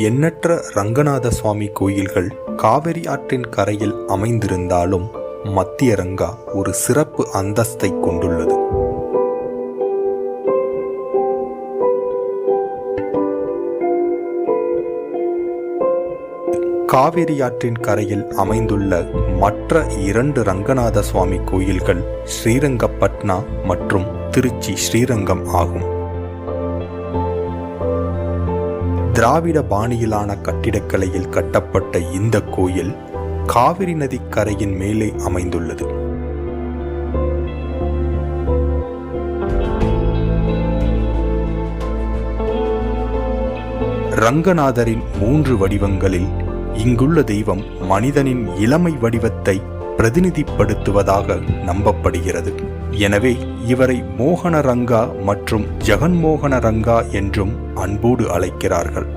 எண்ணற்ற ரங்கநாத சுவாமி கோயில்கள் காவிரி ஆற்றின் கரையில் அமைந்திருந்தாலும் மத்திய ரங்கா ஒரு சிறப்பு அந்தஸ்தை கொண்டுள்ளது. காவிரி ஆற்றின் கரையில் அமைந்துள்ள மற்ற 2 ரங்கநாத சுவாமி கோயில்கள் ஸ்ரீரங்கப்பட்னா மற்றும் திருச்சி ஸ்ரீரங்கம் ஆகும். திராவிட பாணியிலான கட்டிடக்கலையில் கட்டப்பட்ட இந்த கோயில் காவிரி நதி கரையின் மேலே அமைந்துள்ளது. ரங்கநாதரின் 3 வடிவங்களில் இங்குள்ள தெய்வம் மனிதனின் இளமை வடிவத்தை பிரதிநிதிப்படுத்துவதாக நம்பப்படுகிறது. எனவே இவரை மோகன ரங்கா மற்றும் ஜெகன்மோகன ரங்கா என்றும் அன்போடு அழைக்கிறார்கள்.